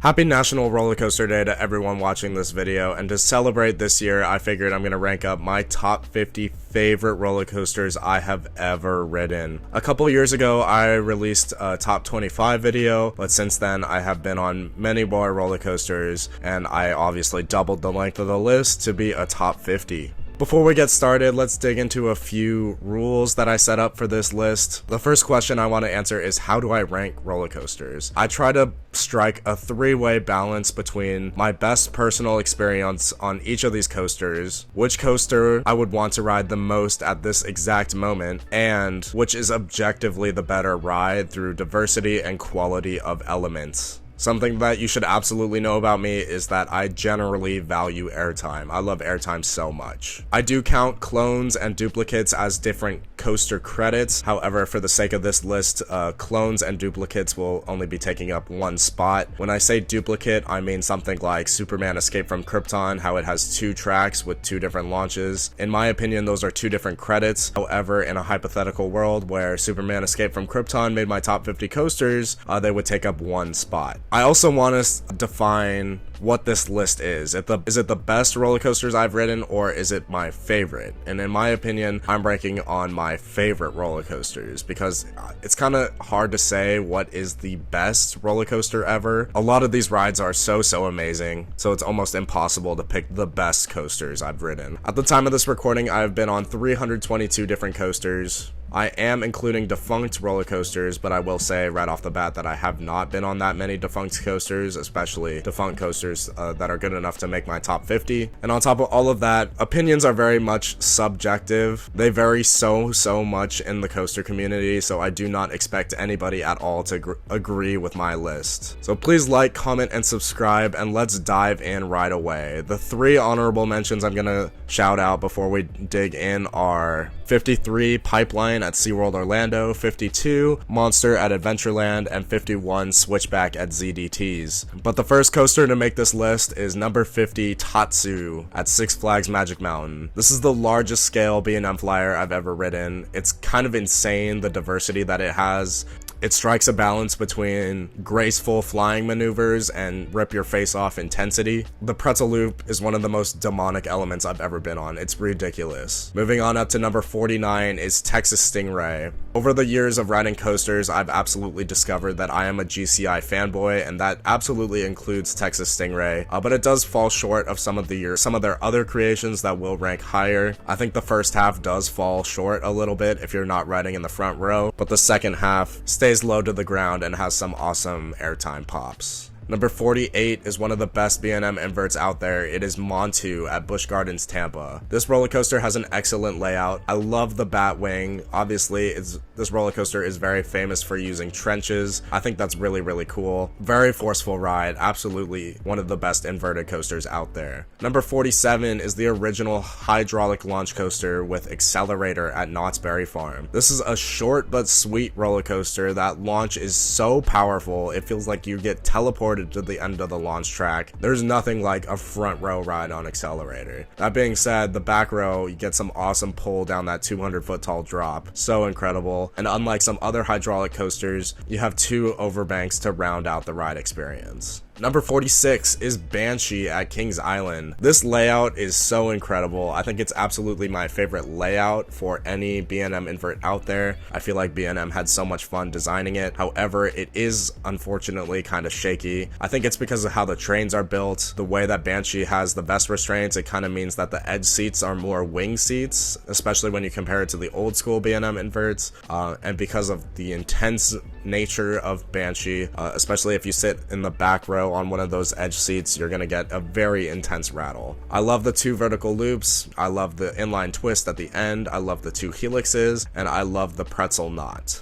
Happy National Roller Coaster Day to everyone watching this video, and to celebrate this year, I figured I'm gonna rank up my top 50 favorite roller coasters I have ever ridden. A couple years ago, I released a top 25 video, but since then, I have been on many more roller coasters, and I obviously doubled the length of the list to be a top 50. Before we get started, let's dig into a few rules that I set up for this list. The first question I want to answer is, how do I rank roller coasters? I try to strike a three-way balance between my best personal experience on each of these coasters, which coaster I would want to ride the most at this exact moment, and which is objectively the better ride through diversity and quality of elements. Something that you should absolutely know about me is that I generally value airtime. I love airtime so much. I do count clones and duplicates as different coaster credits. However, for the sake of this list, clones and duplicates will only be taking up one spot. When I say duplicate, I mean something like Superman Escape from Krypton, how it has two tracks with two different launches. In my opinion, those are two different credits. However, in a hypothetical world where Superman Escape from Krypton made my top 50 coasters, they would take up one spot. I also want to define what this list is. Is it the best roller coasters I've ridden, or is it my favorite? And in my opinion, I'm ranking on my favorite roller coasters because it's kind of hard to say what is the best roller coaster ever. A lot of these rides are so amazing, so it's almost impossible to pick the best coasters I've ridden. At the time of this recording, I've been on 322 different coasters. I am including defunct roller coasters, but I will say right off the bat that I have not been on that many defunct coasters, especially defunct coasters that are good enough to make my top 50. And on top of all of that, opinions are very much subjective. They vary so much in the coaster community, so I do not expect anybody at all to agree with my list. So please like, comment, and subscribe, and let's dive in right away. The three honorable mentions I'm gonna shout out before we dig in are 53 Pipeline at SeaWorld Orlando, 52 Monster at Adventureland, and 51 Switchback at ZDT's. But the first coaster to make this list is number 50 Tatsu at Six Flags Magic Mountain. This is the largest scale B&M flyer I've ever ridden. It's kind of insane the diversity that it has. It strikes a balance between graceful flying maneuvers and rip your face off intensity. The pretzel loop is one of the most demonic elements I've ever been on. It's ridiculous. Moving on up to number 49 is Texas Stingray. Over the years of riding coasters, I've absolutely discovered that I am a GCI fanboy, and that absolutely includes Texas Stingray, but it does fall short of some of their other creations that will rank higher. I think the first half does fall short a little bit if you're not riding in the front row, but the second half stays low to the ground and has some awesome airtime pops. Number 48 is one of the best B&M inverts out there. It is Montu at Busch Gardens, Tampa. This roller coaster has an excellent layout. I love the bat wing. Obviously, this roller coaster is very famous for using trenches. I think that's really cool. Very forceful ride. Absolutely one of the best inverted coasters out there. Number 47 is the original hydraulic launch coaster with accelerator at Knott's Berry Farm. This is a short but sweet roller coaster. That launch is so powerful. It feels like you get teleported to the end of the launch track. There's nothing like a front row ride on accelerator. That being said, the back row, you get some awesome pull down that 200-foot tall drop. So incredible. And unlike some other hydraulic coasters, you have two overbanks to round out the ride experience. Number 46 is Banshee at Kings Island. This layout is so incredible. I think it's absolutely my favorite layout for any B&M invert out there. I feel like B&M had so much fun designing it. However, it is unfortunately kind of shaky. I think it's because of how the trains are built. The way that Banshee has the vest restraints, it kind of means that the edge seats are more wing seats, especially when you compare it to the old school B&M inverts. And because of the intense nature of Banshee, especially if you sit in the back row on one of those edge seats, you're gonna get a very intense rattle. I love the two vertical loops. I love the inline twist at the end. I love the two helixes, and I love the pretzel knot.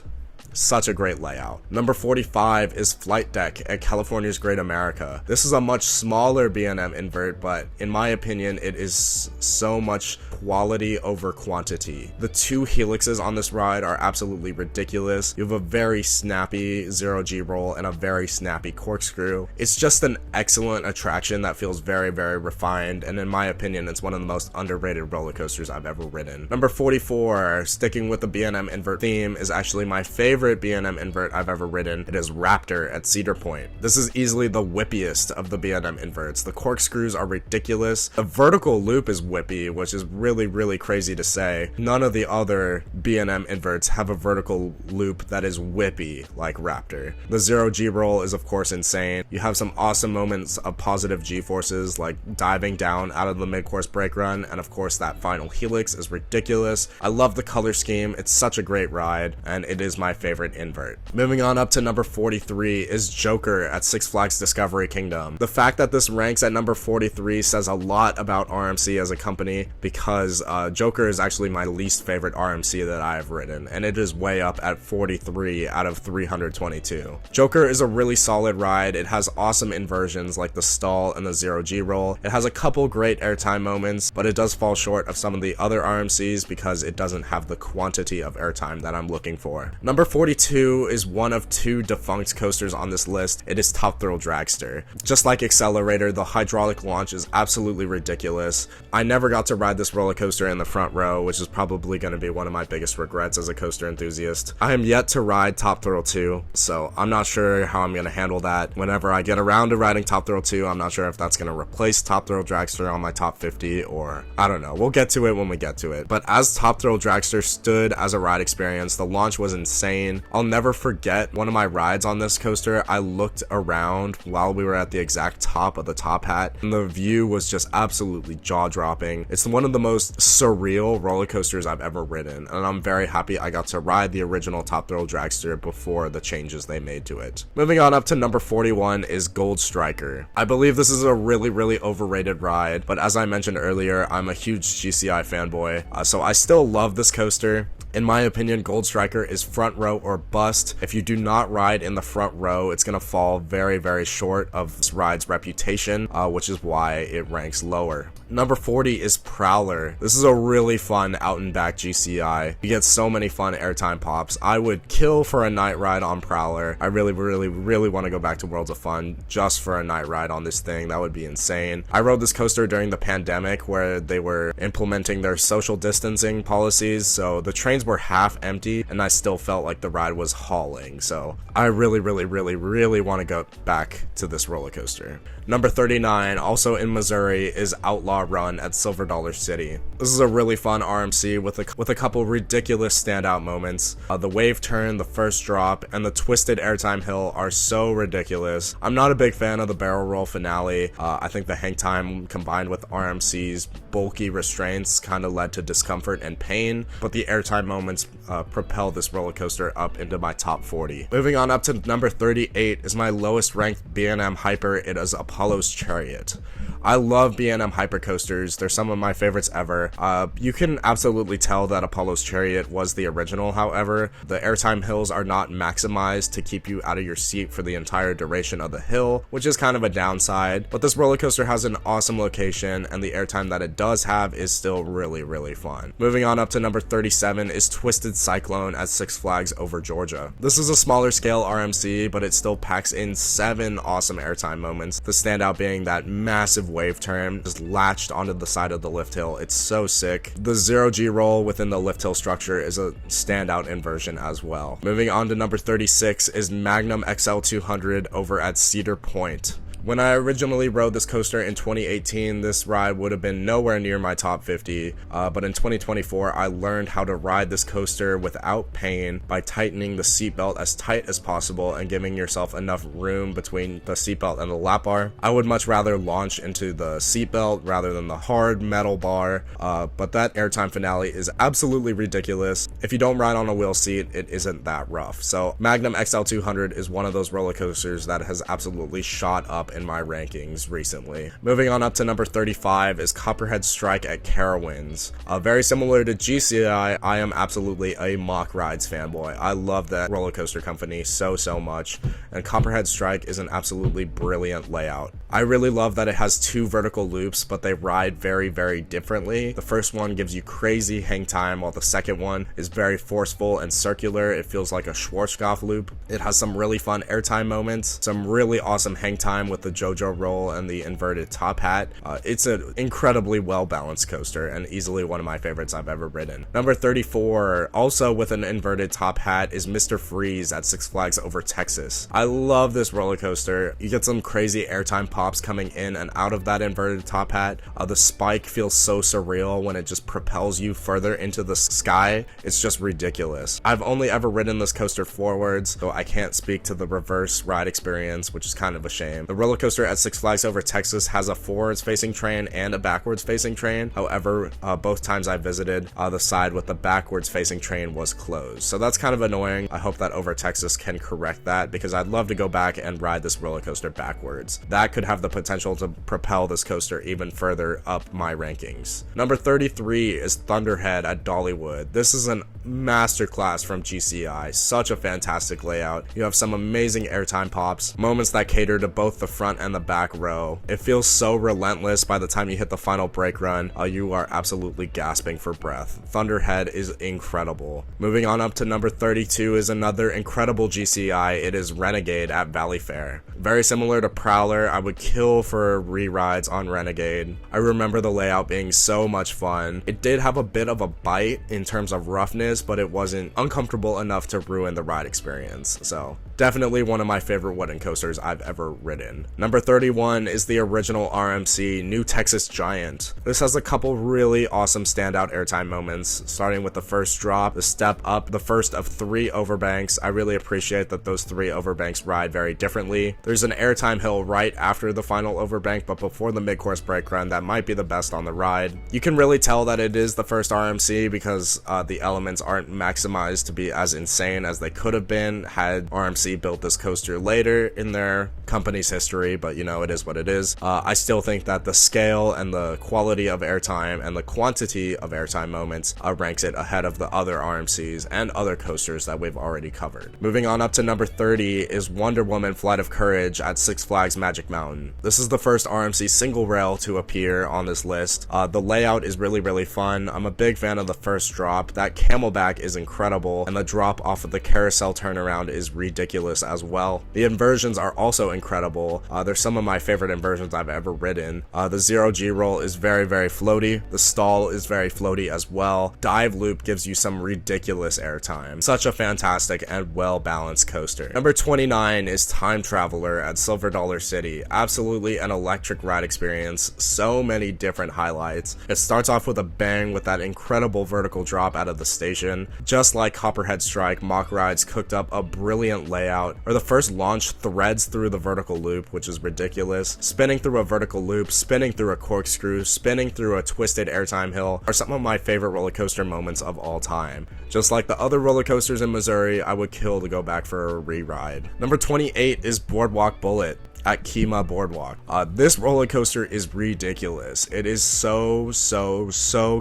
Such a great layout. Number 45 is Flight Deck at California's Great America. This is a much smaller B&M invert, but in my opinion, it is so much quality over quantity. The two helixes on this ride are absolutely ridiculous. You have a very snappy 0G roll and a very snappy corkscrew. It's just an excellent attraction that feels very, very refined, and in my opinion, it's one of the most underrated roller coasters I've ever ridden. Number 44, sticking with the B&M invert theme, is actually my favorite B&M invert I've ever ridden. It is Raptor at Cedar Point. This is easily the whippiest of the B&M inverts. The corkscrews are ridiculous. The vertical loop is whippy, which is really, really crazy to say. None of the other B&M inverts have a vertical loop that is whippy like Raptor. The 0G roll is of course insane. You have some awesome moments of positive G-forces like diving down out of the mid-course brake run, and of course that final helix is ridiculous. I love the color scheme. It's such a great ride, and it is my favorite invert. Moving on up to number 43 is Joker at Six Flags Discovery Kingdom. The fact that this ranks at number 43 says a lot about RMC as a company, because Joker is actually my least favorite RMC that I have ridden, and it is way up at 43 out of 322. Joker is a really solid ride. It has awesome inversions like the stall and the 0G roll. It has a couple great airtime moments, but it does fall short of some of the other RMCs because it doesn't have the quantity of airtime that I'm looking for. Number 42 is one of two defunct coasters on this list. It is Top Thrill Dragster. Just like Accelerator, the hydraulic launch is absolutely ridiculous. I never got to ride this roller coaster in the front row, which is probably going to be one of my biggest regrets as a coaster enthusiast. I am yet to ride Top Thrill 2, so I'm not sure how I'm going to handle that. Whenever I get around to riding Top Thrill 2, I'm not sure if that's going to replace Top Thrill Dragster on my top 50, or I don't know. We'll get to it when we get to it. But as Top Thrill Dragster stood as a ride experience, the launch was insane. I'll never forget one of my rides on this coaster. I looked around while we were at the exact top of the top hat, and the view was just absolutely jaw-dropping. It's one of the most surreal roller coasters I've ever ridden, and I'm very happy I got to ride the original Top Thrill Dragster before the changes they made to it. Moving on up to number 41 is Gold Striker. I believe this is a really, really overrated ride, but as I mentioned earlier, I'm a huge GCI fanboy, so I still love this coaster. In my opinion, Gold Striker is front row or bust. If you do not ride in the front row, it's going to fall very, very short of this ride's reputation, which is why it ranks lower. Number 40 is Prowler. This is a really fun out and back GCI. You get so many fun airtime pops. I would kill for a night ride on Prowler. I really, really, really want to go back to Worlds of Fun just for a night ride on this thing. That would be insane. I rode this coaster during the pandemic where they were implementing their social distancing policies, so the trains were half empty and I still felt like the ride was hauling, so I really, really, really, really want to go back to this roller coaster. Number 39, also in Missouri, is Outlaw Run at Silver Dollar City. This is a really fun RMC with a couple ridiculous standout moments. The wave turn, the first drop, and the twisted airtime hill are so ridiculous. I'm not a big fan of the barrel roll finale. I think the hang time combined with RMC's bulky restraints kind of led to discomfort and pain, but the airtime moments propel this roller coaster up into my top 40. Moving on up to number 38 is my lowest ranked B&M Hyper. It is Apollo's Chariot. I love B&M hypercoasters. They're some of my favorites ever. You can absolutely tell that Apollo's Chariot was the original, however. The airtime hills are not maximized to keep you out of your seat for the entire duration of the hill, which is kind of a downside. But this roller coaster has an awesome location, and the airtime that it does have is still really, really fun. Moving on up to number 37 is Twisted Cyclone at Six Flags Over Georgia. This is a smaller scale RMC, but it still packs in 7 awesome airtime moments. The standout being that massive wave turn just latched onto the side of the lift hill. It's so sick. The 0G roll within the lift hill structure is a standout inversion as well. Moving on to number 36 is Magnum XL 200 over at Cedar Point. When I originally rode this coaster in 2018, this ride would have been nowhere near my top 50, but in 2024, I learned how to ride this coaster without pain by tightening the seatbelt as tight as possible and giving yourself enough room between the seatbelt and the lap bar. I would much rather launch into the seatbelt rather than the hard metal bar, but that airtime finale is absolutely ridiculous. If you don't ride on a wheel seat, it isn't that rough. So Magnum XL 200 is one of those roller coasters that has absolutely shot up in my rankings recently. Moving on up to number 35 is Copperhead Strike at Carowinds. Very similar to GCI, I am absolutely a Mock Rides fanboy. I love that roller coaster company so much, and Copperhead Strike is an absolutely brilliant layout. I really love that it has two vertical loops, but they ride very differently. The first one gives you crazy hang time, while the second one is very forceful and circular. It feels like a Schwarzkopf loop. It has some really fun airtime moments, some really awesome hang time with the JoJo roll and the inverted top hat. It's an incredibly well balanced coaster and easily one of my favorites I've ever ridden. Number 34, also with an inverted top hat, is Mr. Freeze at Six Flags Over Texas. I love this roller coaster. You get some crazy airtime pops coming in and out of that inverted top hat. The spike feels so surreal when it just propels you further into the sky. It's just ridiculous. I've only ever ridden this coaster forwards, so I can't speak to the reverse ride experience, which is kind of a shame. The roller coaster at Six Flags Over Texas has a forwards facing train and a backwards facing train. However, both times I visited, the side with the backwards facing train was closed. So that's kind of annoying. I hope that Over Texas can correct that, because I'd love to go back and ride this roller coaster backwards. That could have the potential to propel this coaster even further up my rankings. Number 33 is Thunderhead at Dollywood. This is an masterclass from GCI. Such a fantastic layout. You have some amazing airtime pops, moments that cater to both the front and the back row. It feels so relentless. By the time you hit the final brake run, you are absolutely gasping for breath. Thunderhead is incredible. Moving on up to number 32 is another incredible GCI. It is Renegade at Valley Fair. Very similar to Prowler, I would kill for re-rides on Renegade. I remember the layout being so much fun. It did have a bit of a bite in terms of roughness, but it wasn't uncomfortable enough to ruin the ride experience. So definitely one of my favorite wooden coasters I've ever ridden. Number 31 is the original RMC New Texas Giant. This has a couple really awesome standout airtime moments, starting with the first drop, the step up, the first of 3 overbanks. I really appreciate that those 3 overbanks ride very differently. There's an airtime hill right after the final overbank, but before the mid-course brake run that might be the best on the ride. You can really tell that it is the first RMC because the elements aren't maximized to be as insane as they could have been had RMC built this coaster later in their company's history, but you know, it is what it is. I still think that the scale and the quality of airtime and the quantity of airtime moments ranks it ahead of the other RMCs and other coasters that we've already covered. Moving on up to number 30 is Wonder Woman Flight of Courage at Six Flags Magic Mountain. This is the first RMC single rail to appear on this list. The layout is really fun. I'm a big fan of the first drop. That camelback is incredible, and the drop off of the carousel turnaround is ridiculous as well. The inversions are also incredible. They're some of my favorite inversions I've ever ridden. The 0G roll is very floaty. The stall is very floaty as well. Dive loop gives you some ridiculous airtime. Such a fantastic and well balanced coaster. Number 29 is Time Traveler at Silver Dollar City. Absolutely an electric ride experience. So many different highlights. It starts off with a bang with that incredible vertical drop out of the station. Just like Copperhead Strike, Mock Rides cooked up a brilliant layout, or the first launch threads through the vertical loop, which is ridiculous. Spinning through a vertical loop, spinning through a corkscrew, spinning through a twisted airtime hill are some of my favorite roller coaster moments of all time. Just like the other roller coasters in Missouri, I would kill to go back for a re-ride. Number 28 is Boardwalk Bullet at Kemah Boardwalk. This roller coaster is ridiculous. It is so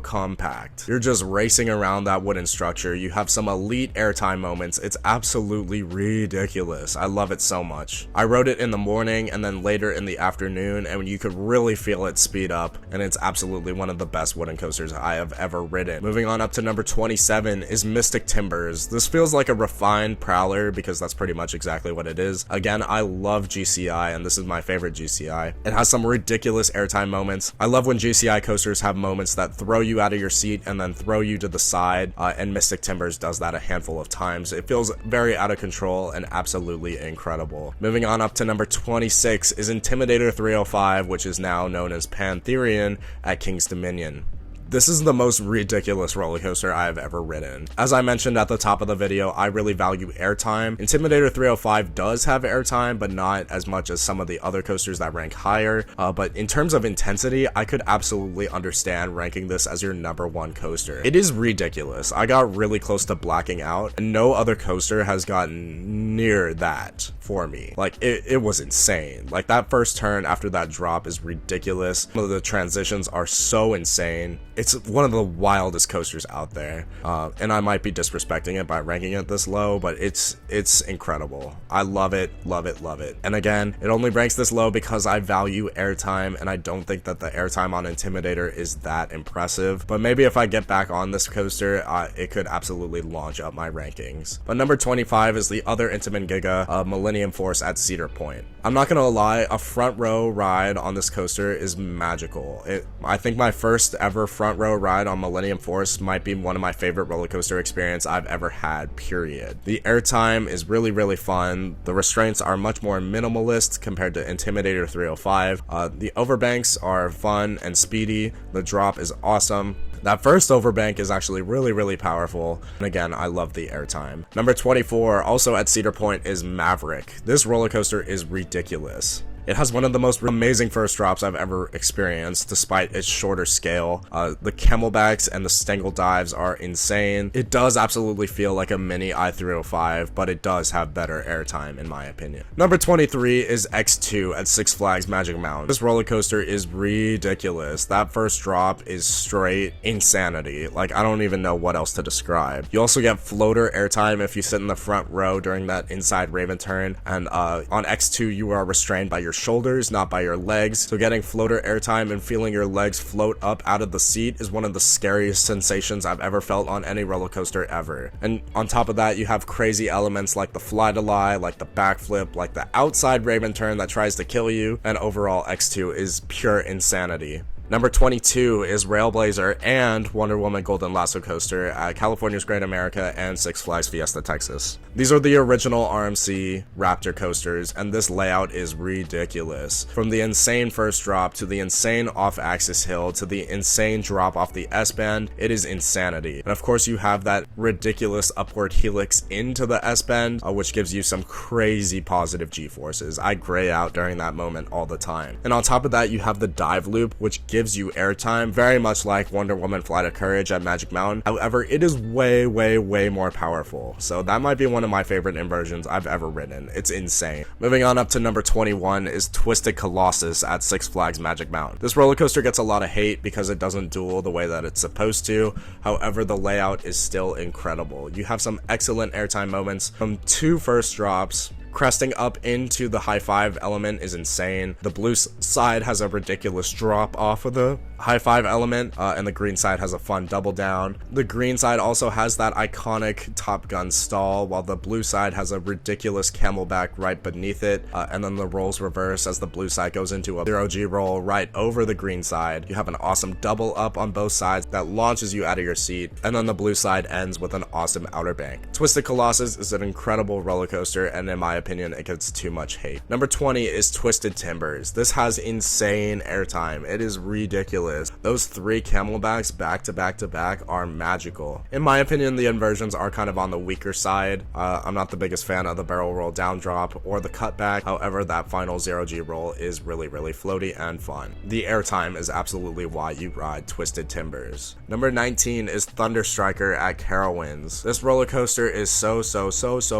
compact. You're just racing around that wooden structure. You have some elite airtime moments. It's absolutely ridiculous. I love it so much. I rode it in the morning and then later in the afternoon, and you could really feel it speed up, and it's absolutely one of the best wooden coasters I have ever ridden. Moving on up to number 27 is Mystic Timbers. This feels like a refined Prowler because that's pretty much exactly what it is. Again, I love GCI, and this is my favorite GCI. It has some ridiculous airtime moments. I love when GCI coasters have moments that throw you out of your seat and then throw you to the side, and Mystic Timbers does that a handful of times. It feels very out of control and absolutely incredible. Moving on up to number 26 is Intimidator 305, which is now known as Pantherian at King's Dominion. This is the most ridiculous roller coaster I have ever ridden. As I mentioned at the top of the video, I really value airtime. Intimidator 305 does have airtime, but not as much as some of the other coasters that rank higher. But in terms of intensity, I could absolutely understand ranking this as your #1 coaster. It is ridiculous. I got really close to blacking out, and no other coaster has gotten near that for me. Like, it was insane. Like, that first turn after that drop is ridiculous. Some of the transitions are so insane. It's one of the wildest coasters out there, and I might be disrespecting it by ranking it this low, but it's incredible. I love it, love it, love it. And again, it only ranks this low because I value airtime, and I don't think that the airtime on Intimidator is that impressive. But maybe if I get back on this coaster, it could absolutely launch up my rankings. But number 25 is the other Intamin Giga, Millennium Force at Cedar Point. I'm not gonna lie, a front row ride on this coaster is magical. I think my first ever front row ride on Millennium Force might be one of my favorite roller coaster experience I've ever had, period. The airtime is really, really fun. The restraints are much more minimalist compared to Intimidator 305. The overbanks are fun and speedy. The drop is awesome. That first overbank is actually really, really powerful, and again, I love the airtime. Number 24, also at Cedar Point, is Maverick. This roller coaster is ridiculous. It has one of the most amazing first drops I've ever experienced, despite its shorter scale. The camelbacks and the Stengel dives are insane. It does absolutely feel like a mini I-305, but it does have better airtime in my opinion. Number 23 is X2 at Six Flags Magic Mountain. This roller coaster is ridiculous. That first drop is straight insanity. Like, I don't even know what else to describe. You also get floater airtime if you sit in the front row during that inside Raven turn, and on X2 you are restrained by your shoulders, not by your legs. So getting floater airtime and feeling your legs float up out of the seat is one of the scariest sensations I've ever felt on any roller coaster ever. And on top of that, you have crazy elements like the fly to lie, like the backflip, like the outside Raven turn that tries to kill you, and overall X2 is pure insanity. Number 22 is Railblazer and Wonder Woman Golden Lasso Coaster at California's Great America and Six Flags Fiesta Texas. These are the original RMC Raptor coasters, and this layout is ridiculous. From the insane first drop to the insane off-axis hill to the insane drop off the S-bend, it is insanity. And of course you have that ridiculous upward helix into the S-bend, which gives you some crazy positive G-forces. I gray out during that moment all the time. And on top of that, you have the dive loop, which gives you airtime, very much like Wonder Woman Flight of Courage at Magic Mountain. However, it is way, way, way more powerful. So that might be one of my favorite inversions I've ever ridden. It's insane. Moving on up to number 21 is Twisted Colossus at Six Flags Magic Mountain. This roller coaster gets a lot of hate because it doesn't duel the way that it's supposed to. However, the layout is still incredible. You have some excellent airtime moments from 2 first drops. Cresting up into the high five element is insane. The blue side has a ridiculous drop off of the high five element, and the green side has a fun double down. The green side also has that iconic Top Gun stall, while the blue side has a ridiculous camelback right beneath it, and then the rolls reverse as the blue side goes into a 0G roll right over the green side. You have an awesome double up on both sides that launches you out of your seat, and then the blue side ends with an awesome outer bank. Twisted Colossus is an incredible roller coaster, and in my opinion, it gets too much hate. Number 20 is Twisted Timbers. This has insane airtime. It is ridiculous. Those 3 camelbacks back to back to back are magical. In my opinion, the inversions are kind of on the weaker side. I'm not the biggest fan of the barrel roll down drop or the cutback. However, that final 0G roll is really, really floaty and fun. The airtime is absolutely why you ride Twisted Timbers. Number 19 is Thunder Striker at Carowinds. This roller coaster is so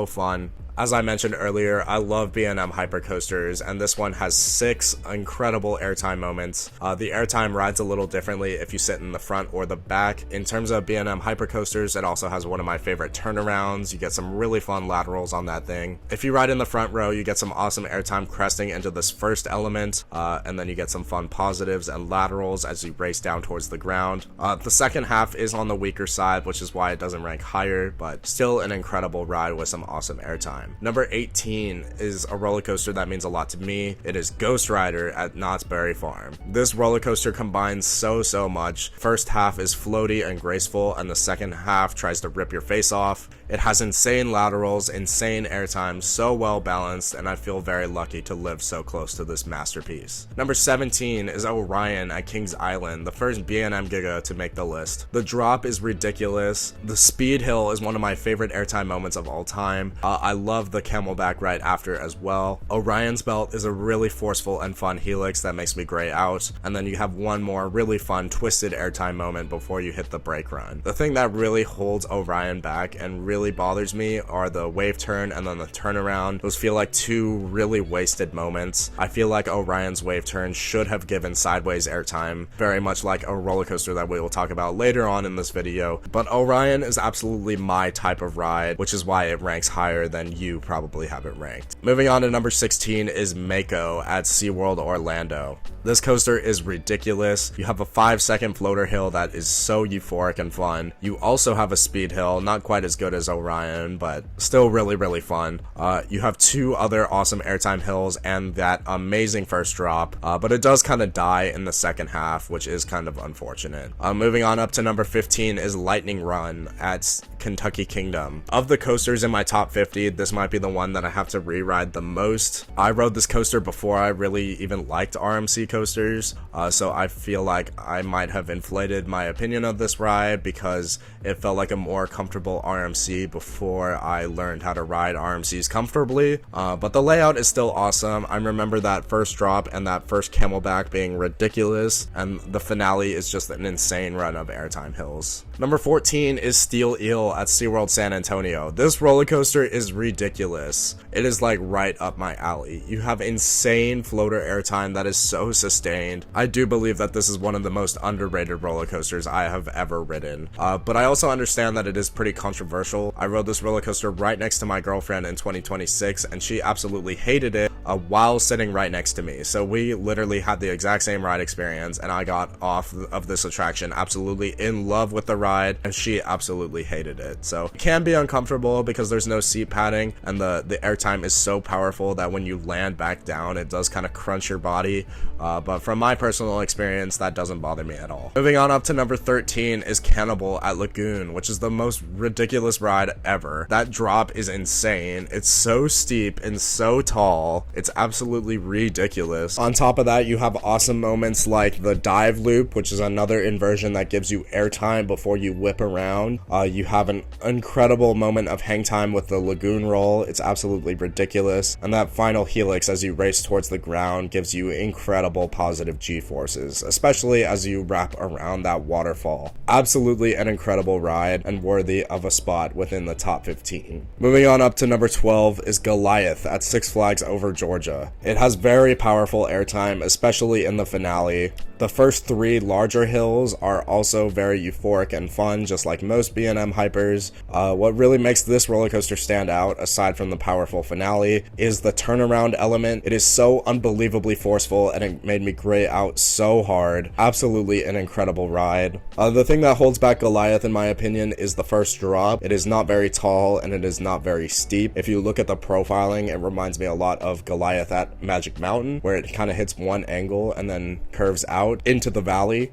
fun. As I mentioned earlier, I love B&M hypercoasters, and this one has 6 incredible airtime moments. The airtime rides a little differently if you sit in the front or the back. In terms of B&M hypercoasters, it also has one of my favorite turnarounds. You get some really fun laterals on that thing. If you ride in the front row, you get some awesome airtime cresting into this first element, and then you get some fun positives and laterals as you race down towards the ground. The second half is on the weaker side, which is why it doesn't rank higher, but still an incredible ride with some awesome airtime. Number 18 is a roller coaster that means a lot to me. It is Ghost Rider at Knott's Berry Farm. This roller coaster combines so much. First half is floaty and graceful, and the second half tries to rip your face off. It has insane laterals, insane airtime, so well balanced, and I feel very lucky to live so close to this masterpiece. Number 17 is Orion at Kings Island, the first B&M Giga to make the list. The drop is ridiculous. The speed hill is one of my favorite airtime moments of all time. I love the camelback right after as well. Orion's belt is a really forceful and fun helix that makes me gray out, and then you have one more really fun twisted airtime moment before you hit the brake run. The thing that really holds Orion back and really bothers me are the wave turn and then the turnaround. Those feel like two really wasted moments. I feel like Orion's wave turn should have given sideways airtime, very much like a roller coaster that we will talk about later on in this video, but Orion is absolutely my type of ride, which is why it ranks higher than you probably have it ranked. Moving on to number 16 is Mako at SeaWorld Orlando. This coaster is ridiculous. You have a 5-second floater hill that is so euphoric and fun. You also have a speed hill, not quite as good as Orion, but still really fun. You have two other awesome airtime hills and that amazing first drop, but it does kind of die in the second half, which is kind of unfortunate. Moving on up to number 15 is Lightning Run at Kentucky Kingdom. Of the coasters in my top 50, this might be the one that I have to re-ride the most. I rode this coaster before I really even liked RMC coasters, so I feel like I might have inflated my opinion of this ride because it felt like a more comfortable RMC before I learned how to ride RMCs comfortably, but the layout is still awesome. I remember that first drop and that first camelback being ridiculous, and the finale is just an insane run of airtime hills. Number 14 is Steel Eel at SeaWorld San Antonio. This roller coaster is ridiculous. It is like right up my alley. You have insane floater airtime that is so sustained. I do believe that this is one of the most underrated roller coasters I have ever ridden, but I also understand that it is pretty controversial. I rode this roller coaster right next to my girlfriend in 2026 and she absolutely hated it while sitting right next to me. So we literally had the exact same ride experience and I got off of this attraction absolutely in love with the ride and she absolutely hated it. So it can be uncomfortable because there's no seat padding and the airtime is so powerful that when you land back down it does kind of crunch your body, but from my personal experience that doesn't bother me at all. Moving on up to number 13 is Cannibal at Lagoon, which is the most ridiculous ride ever. That drop is insane. It's so steep and so tall. It's absolutely ridiculous. On top of that, you have awesome moments like the dive loop, which is another inversion that gives you airtime before you whip around. You have an incredible moment of hang time with the lagoon roll. It's absolutely ridiculous. And that final helix as you race towards the ground gives you incredible positive G-forces, especially as you wrap around that waterfall. Absolutely an incredible ride and worthy of a spot within the top 15. Moving on up to number 12 is Goliath at Six Flags Over Georgia. It has very powerful airtime, especially in the finale. The first three larger hills are also very euphoric and fun, just like most B&M hypers. What really makes this roller coaster stand out, aside from the powerful finale, is the turnaround element. It is so unbelievably forceful and it made me gray out so hard. Absolutely an incredible ride. The thing that holds back Goliath in my opinion is the first drop. It is not very tall and it is not very steep. If you look at the profiling, it reminds me a lot of Goliath at Magic Mountain, where it kind of hits one angle and then curves out into the valley.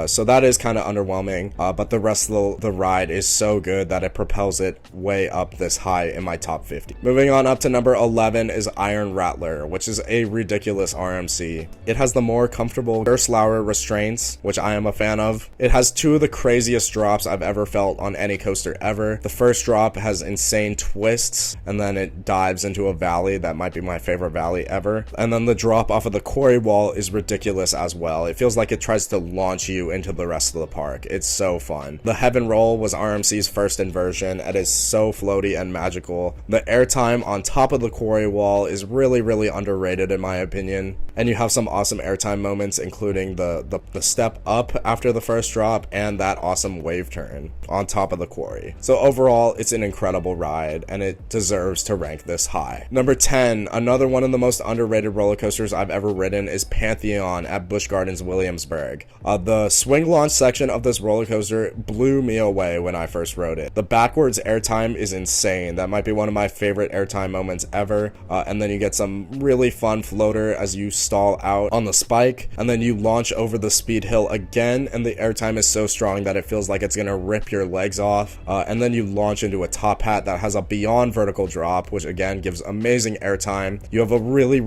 So that is kind of underwhelming, but the rest of the ride is so good that it propels it way up this high in my top 50. Moving on up to number 11 is Iron Rattler, which is a ridiculous RMC. It has the more comfortable Gerstlauer restraints, which I am a fan of. It has two of the craziest drops I've ever felt on any coaster ever. The first drop has insane twists, and then it dives into a valley that might be my favorite valley ever. And then the drop off of the quarry wall is ridiculous as well. It feels like it tries to launch you into the rest of the park. It's so fun. The Heaven Roll was RMC's first inversion. It is so floaty and magical. The airtime on top of the quarry wall is really underrated in my opinion. And you have some awesome airtime moments, including the step up after the first drop and that awesome wave turn on top of the quarry. So overall, it's an incredible ride and it deserves to rank this high. Number 10, another one of the most underrated roller coasters I've ever ridden is Pantheon at Busch Gardens Williamsburg. The swing launch section of this roller coaster blew me away when I first rode it. The backwards airtime is insane. That might be one of my favorite airtime moments ever. And then you get some really fun floater as you stall out on the spike, and then you launch over the speed hill again, and the airtime is so strong that it feels like it's gonna rip your legs off, and then you launch into a top hat that has a beyond vertical drop, which again gives amazing airtime. You have a really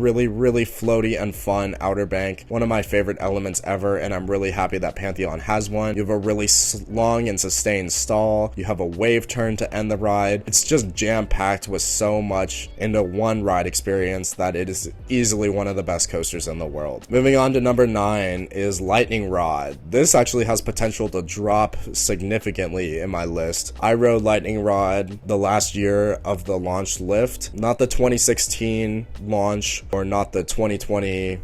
floaty and fun outer bank, one of my favorite elements ever, and I'm really happy that Pantheon has one. You have a really long and sustained stall. You have a wave turn to end the ride. It's just jam-packed with so much into one ride experience that it is easily one of the best coasters in the world. Moving on to number 9 is Lightning Rod. This actually has potential to drop significantly in my list. I rode Lightning Rod the last year of the launch lift, not the 2016 launch or not the 2020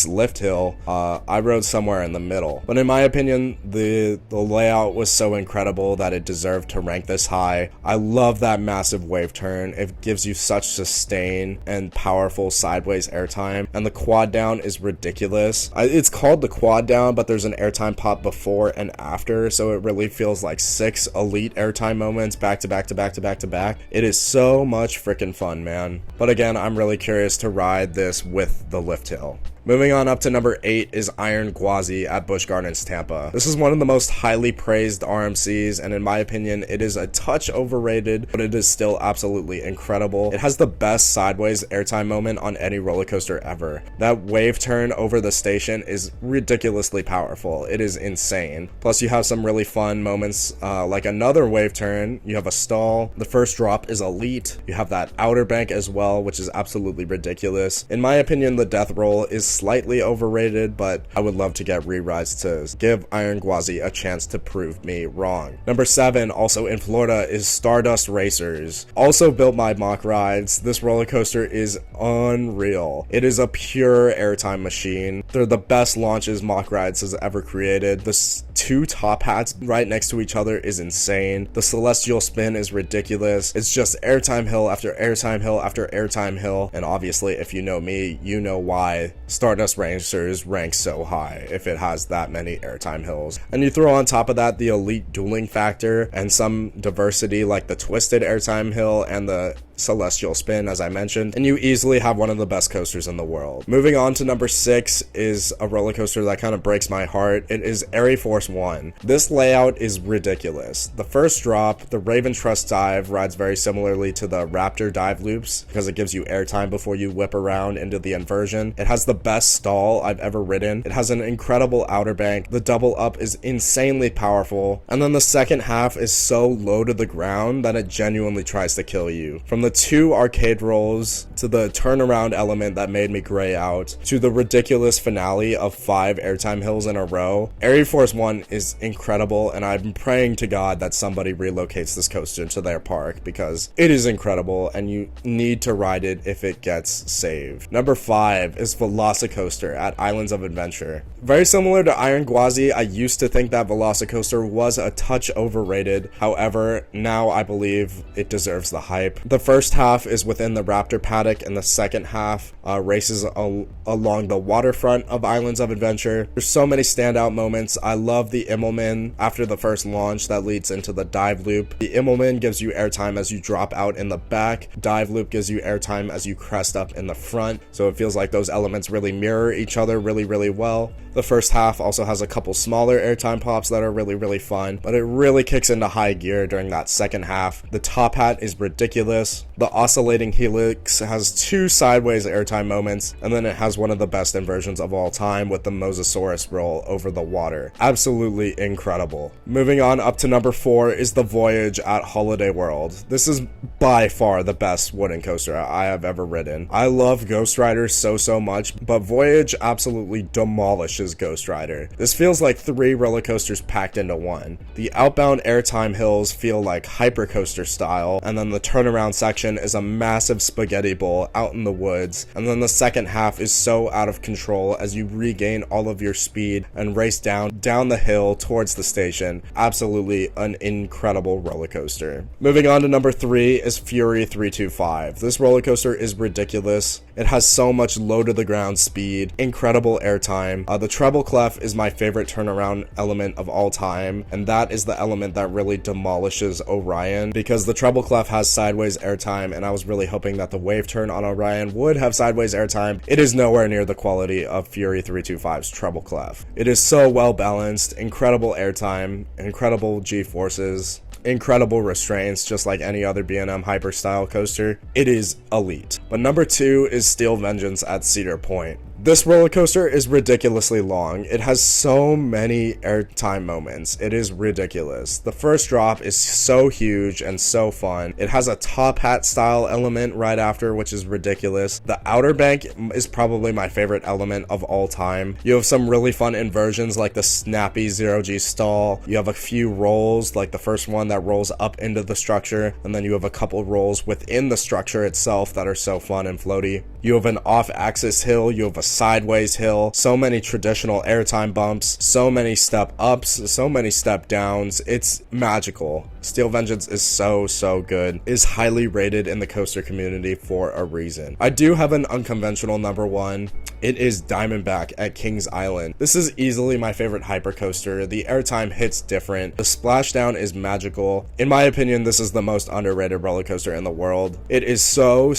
lift hill. I rode somewhere in the middle, but in my opinion the layout was so incredible that it deserved to rank this high. I love that massive wave turn. It gives you such sustain and powerful sideways airtime, and the quad down is ridiculous. It's called the quad down, but there's an airtime pop before and after, so it really feels like 6 elite airtime moments back to back to back to back to back. It is so much freaking fun, man. But again, I'm really curious to ride this with the lift hill. Moving on up to number 8 is Iron Gwazi at Busch Gardens, Tampa. This is one of the most highly praised RMCs, and in my opinion, it is a touch overrated, but it is still absolutely incredible. It has the best sideways airtime moment on any roller coaster ever. That wave turn over the station is ridiculously powerful. It is insane. Plus, you have some really fun moments, like another wave turn. You have a stall. The first drop is elite. You have that outer bank as well, which is absolutely ridiculous. In my opinion, the death roll is slightly overrated, but I would love to get re-rides to give Iron Gwazi a chance to prove me wrong. Number 7, also in Florida, is Stardust Racers. Also built by Mock Rides. This roller coaster is unreal. It is a pure airtime machine. They're the best launches Mock Rides has ever created. The 2 top hats right next to each other is insane. The celestial spin is ridiculous. It's just airtime hill after airtime hill after airtime hill, and obviously if you know me, you know why Stardust Racers ranks so high if it has that many airtime hills. And you throw on top of that the elite dueling factor and some diversity like the twisted airtime hill and the celestial spin, as I mentioned, and you easily have one of the best coasters in the world. Moving on to number 6 is a roller coaster that kind of breaks my heart. It is Air Force One. This layout is ridiculous. The first drop, the Raven Trust dive, rides very similarly to the Raptor dive loops because it gives you airtime before you whip around into the inversion. It has the best stall I've ever ridden. It has an incredible outer bank. The double up is insanely powerful, and then the second half is so low to the ground that it genuinely tries to kill you. From the 2 arcade rolls to the turnaround element that made me gray out to the ridiculous finale of 5 airtime hills in a row, Air Force One is incredible, and I'm praying to God that somebody relocates this coaster to their park because it is incredible and you need to ride it if it gets saved. Number 5 is Velocicoaster at Islands of Adventure. Very similar to Iron Gwazi, I used to think that Velocicoaster was a touch overrated. However, now I believe it deserves the hype. The first half is within the Raptor paddock, and the second half races along the waterfront of Islands of Adventure. There's so many standout moments. I love the Immelman after the first launch that leads into the dive loop. The Immelman gives you airtime as you drop out in the back. Dive loop gives you airtime as you crest up in the front. So it feels like those elements really mirror each other really well. The first half also has a couple smaller airtime pops that are really fun, but it really kicks into high gear during that second half. The top hat is ridiculous. The oscillating helix has 2 sideways airtime moments, and then it has one of the best inversions of all time with the Mosasaurus roll over the water. Absolutely incredible. Moving on up to number 4 is the Voyage at Holiday World. This is by far the best wooden coaster I have ever ridden. I love Ghost Rider so much, but Voyage absolutely demolishes Ghost Rider. This feels like 3 roller coasters packed into one. The outbound airtime hills feel like hypercoaster style, and then the turnaround section is a massive spaghetti bowl out in the woods, and then the second half is so out of control as you regain all of your speed and race down the hill towards the station. Absolutely an incredible roller coaster. Moving on to number 3 is Fury 325. This roller coaster is ridiculous. It has so much low to the ground speed, incredible airtime. The treble clef is my favorite turnaround element of all time, and that is the element that really demolishes Orion, because the treble clef has sideways airtime, and I was really hoping that the wave turn on Orion would have sideways airtime. It is nowhere near the quality of Fury 325's treble clef. It is so well balanced, incredible airtime, incredible G-forces, incredible restraints, just like any other B&M hyper style coaster. It is elite. But number 2 is Steel Vengeance at Cedar Point. This roller coaster is ridiculously long. It has so many airtime moments. It is ridiculous. The first drop is so huge and so fun. It has a top hat style element right after, which is ridiculous. The outer bank is probably my favorite element of all time. You have some really fun inversions like the snappy 0G stall. You have a few rolls, like the first one that rolls up into the structure, and then you have a couple rolls within the structure itself that are so fun and floaty. You have an off-axis hill, you have a sideways hill, so many traditional airtime bumps, so many step ups, so many step downs. It's magical. Steel Vengeance is so good. It is highly rated in the coaster community for a reason. I do have an unconventional number 1. It is Diamondback at Kings Island. This is easily my favorite hypercoaster. The airtime hits different. The splashdown is magical. In my opinion, this is the most underrated roller coaster in the world. It is so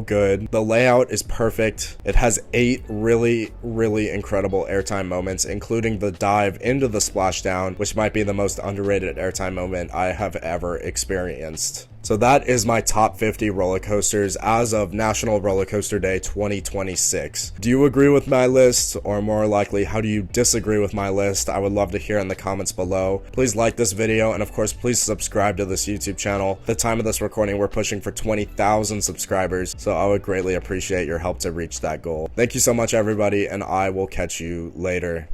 good. The layout is perfect. It has 8 really incredible airtime moments, including the dive into the splashdown, which might be the most underrated airtime moment I have ever experienced. So that is my top 50 roller coasters as of National Roller Coaster Day 2026. Do you agree with my list, or more likely, how do you disagree with my list? I would love to hear in the comments below. Please like this video, and of course, please subscribe to this YouTube channel. At the time of this recording, we're pushing for 20,000 subscribers, so I would greatly appreciate your help to reach that goal. Thank you so much, everybody, and I will catch you later.